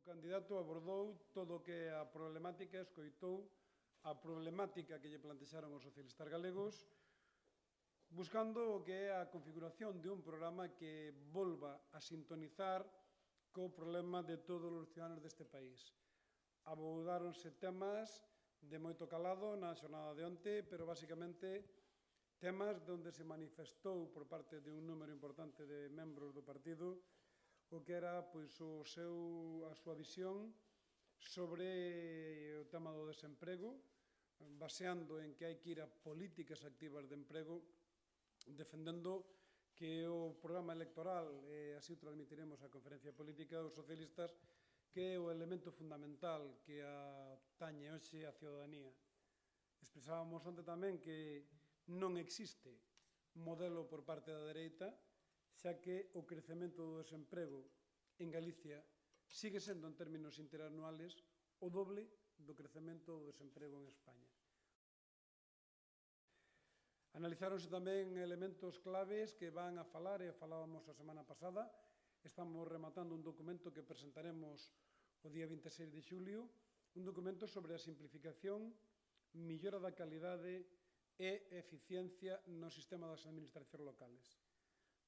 candidato abordou todo o que é a problemática, escoitou a problemática que lle plantexaron os socialistas galegos, buscando o que é a configuración de un programa que volva a sintonizar co problema de todos os ciudadanos deste país. Abordáronse temas de moito calado na xornada de onte, pero basicamente temas onde se manifestou por parte de un número importante de membros do partido o que era a súa visión sobre o tema do desemprego, baseando en que hai que ir a políticas activas de emprego, defendendo que o programa electoral, e así o transmitiremos á conferencia política dos socialistas, que é o elemento fundamental que atañe hoxe a ciudadanía. Expresábamos onte tamén que non existe modelo por parte da dereita, xa que o crecemento do desemprego en Galicia sigue sendo, en términos interanuales, o doble do crecemento do desemprego en España. Analizáronse tamén elementos claves que van a falar, e falábamos a semana pasada, estamos rematando un documento que presentaremos o día 26 de xulio, un documento sobre a simplificación, millora da calidade e eficiencia no sistema das administracións locales.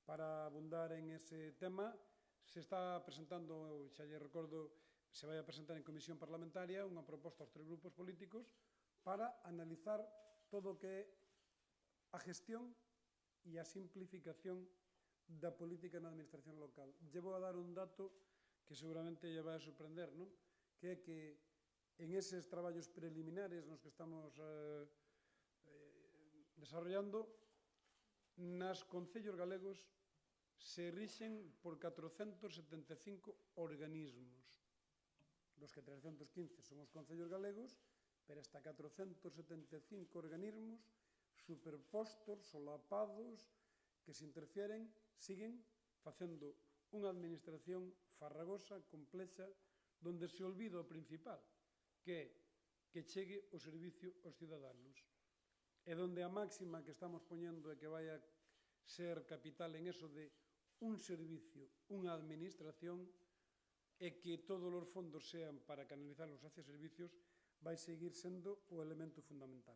Para abundar en ese tema, se está presentando, xa lle recordo, se vai a presentar en comisión parlamentaria unha proposta aos tres grupos políticos para analizar todo o que é a gestión e a simplificación da política na administración local. Lle vou a dar un dato que seguramente lle vai a sorprender, non? Que é que en eses traballos preliminares nos que estamos desarrollando, nas concellos galegos se rixen por 475 organismos, dos que 315 son os concellos galegos, pero hasta 475 organismos superpostos, solapados, que se interfieren, siguen facendo unha administración farragosa, complexa, donde se olvida o principal, que é que chegue o servicio aos ciudadanos. E donde a máxima que estamos poñendo é que vai a ser capital en eso de un servicio, unha administración, e que todos os fondos sean para canalizarlos hacia servicios, vai seguir sendo o elemento fundamental.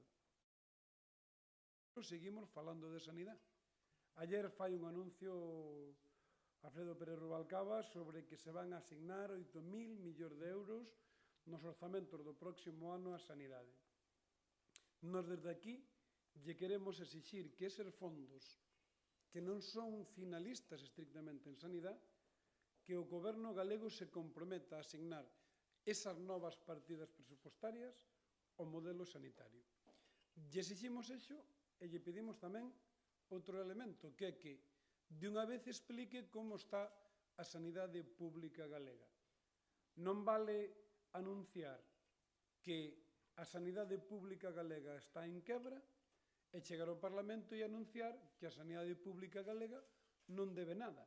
Seguimos falando de sanidade. Ayer fai un anuncio Alfredo Pérez Rubalcaba sobre que se van a asignar 8.000 millóns de euros nos orzamentos do próximo ano á sanidade. Nos desde aquí lle queremos exixir que eses fondos que non son finalistas estrictamente en sanidade, que o goberno galego se comprometa a asignar esas novas partidas presupuestarias ao modelo sanitario. Lle exiximos iso e lle pedimos tamén outro elemento, que é que de unha vez explique como está a sanidade pública galega. Non vale anunciar que a sanidade pública galega está en quebra e chegar ao Parlamento e anunciar que a sanidade pública galega non debe nada.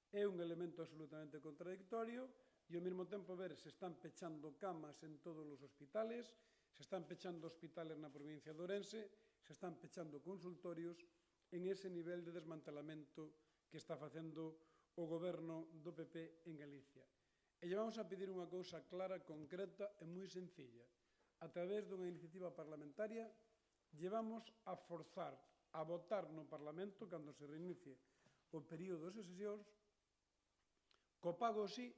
É un elemento absolutamente contradictorio e ao mesmo tempo ver se están pechando camas en todos os hospitales, se están pechando hospitales na provincia de Ourense, se están pechando consultorios en ese nivel de desmantelamento que está facendo o goberno do PP en Galicia. E lle vamos a pedir unha cousa clara, concreta e moi sencilla. A través dunha iniciativa parlamentaria, llevamos a forzar a votar no Parlamento, cando se reinicie o período de sesións, co pago sí,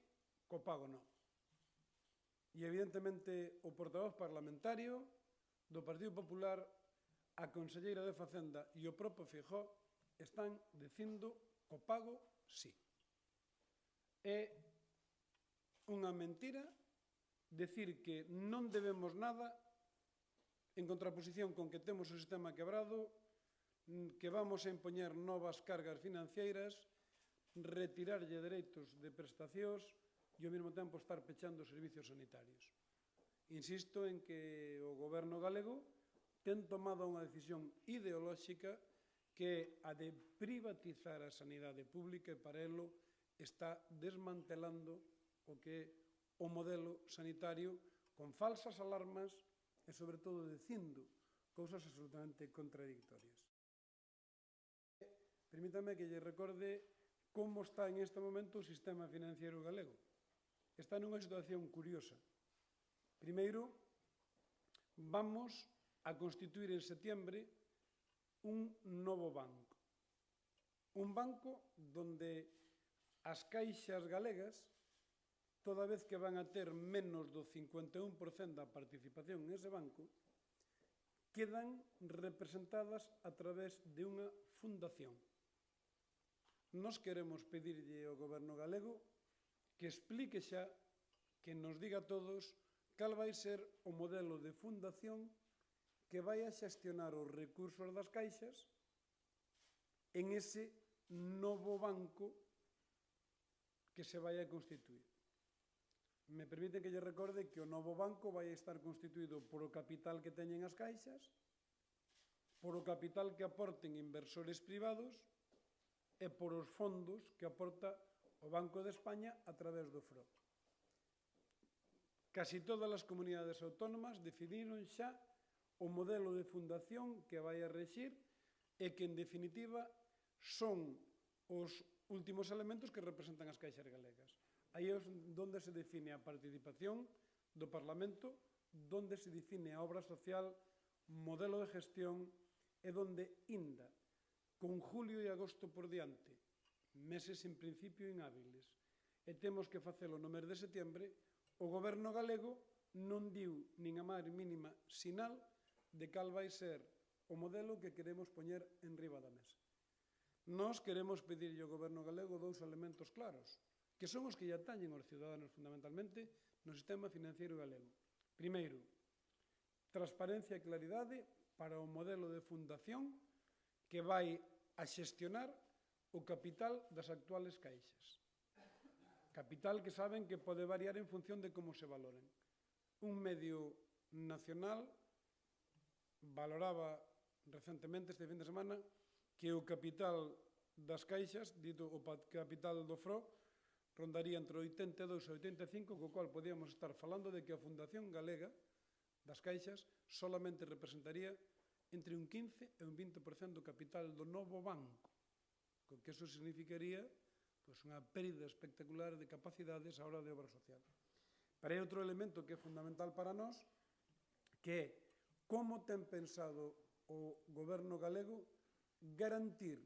co pago non. E, evidentemente, o portavoz parlamentario do Partido Popular, a conselleira de Facenda e o propio Feijóo están dicindo co pago sí. É unha mentira decir que non debemos nada en contraposición con que temos o sistema quebrado, que vamos a impoñer novas cargas financeiras, retirarlle dereitos de prestacións e ao mesmo tempo estar pechando servicios sanitarios. Insisto en que o goberno galego ten tomado unha decisión ideolóxica que é a de privatizar a sanidade pública e para elo está desmantelando o que é o modelo sanitario con falsas alarmas e, sobre todo, dicindo cousas absolutamente contradictorias. Permítame que lle recorde como está en este momento o sistema financiero galego. está nunha situación curiosa. Primeiro, vamos a constituir en setiembre un novo banco. Un banco donde as caixas galegas, toda vez que van a ter menos do 51% da participación nese banco, quedan representadas a través de unha fundación. Nos queremos pedirlle ao goberno galego que explique xa, que nos diga a todos cal vai ser o modelo de fundación que vai a xestionar os recursos das caixas en ese novo banco que se vai a constituir. Me permiten que lle recorde que o novo banco vai estar constituído por o capital que teñen as caixas, por o capital que aporten inversores privados e por os fondos que aporta o Banco de España a través do FROB. Casi todas as comunidades autónomas decidiron xa o modelo de fundación que vai a rexir e que, en definitiva, son os últimos elementos que representan as caixas galegas. Aí é onde se define a participación do Parlamento, onde se define a obra social, modelo de gestión, e onde inda, con julio e agosto por diante, meses en principio inhábiles, e temos que facelo no mes de setembro, o goberno galego non diu nin a máis mínima sinal de cal vai ser o modelo que queremos poñer en riba da mesa. Nós queremos pedirlle ao goberno galego dous elementos claros, que son os que ya tañen os ciudadanos fundamentalmente no sistema financiero galego. Primeiro, transparencia e claridade para o modelo de fundación que vai a xestionar o capital das actuales caixas. Capital que saben que pode variar en función de como se valoren. Un medio nacional valoraba recentemente, este fin de semana, que o capital das caixas, dito o capital do FRO, rondaría entre 82 e 85, co cual podíamos estar falando de que a Fundación Galega das Caixas solamente representaría entre un 15 e un 20% do capital do novo banco, co que eso significaría unha pérdida espectacular de capacidades á hora de obra social. Pero hai outro elemento que é fundamental para nós, que é como ten pensado o goberno galego garantir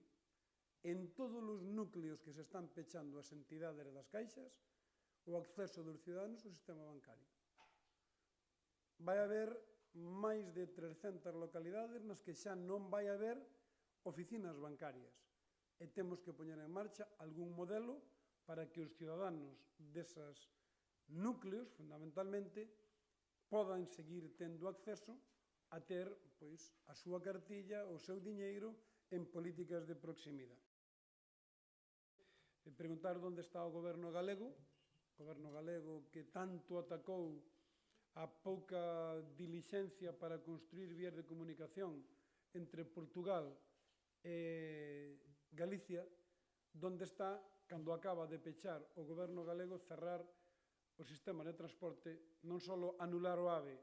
en todos os núcleos que se están pechando as entidades das caixas o acceso dos ciudadanos ao sistema bancario. Vai haber máis de 300 localidades nas que xa non vai haber oficinas bancarias e temos que poñer en marcha algún modelo para que os ciudadanos desas núcleos, fundamentalmente, podan seguir tendo acceso a ter a súa cartilla, o seu diñeiro en políticas de proximidade. Preguntar onde está o goberno galego que tanto atacou a pouca dilixencia para construir vías de comunicación entre Portugal e Galicia, onde está, cando acaba de pechar o goberno galego, cerrar o sistema de transporte, non só anular o AVE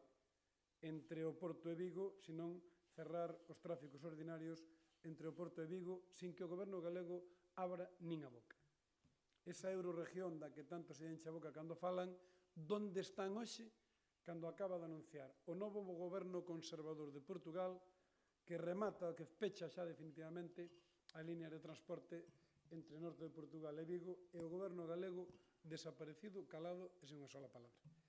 entre o Porto e Vigo, senón cerrar os tráficos ordinarios entre o Porto e Vigo, sin que o goberno galego abra nin a boca. Esa euroregión da que tanto se enche a boca cando falan, onde están hoxe, cando acaba de anunciar o novo goberno conservador de Portugal, que remata, que pecha xa definitivamente a línea de transporte entre o norte de Portugal e Vigo, e o goberno galego desaparecido, calado e sen unha sola palabra.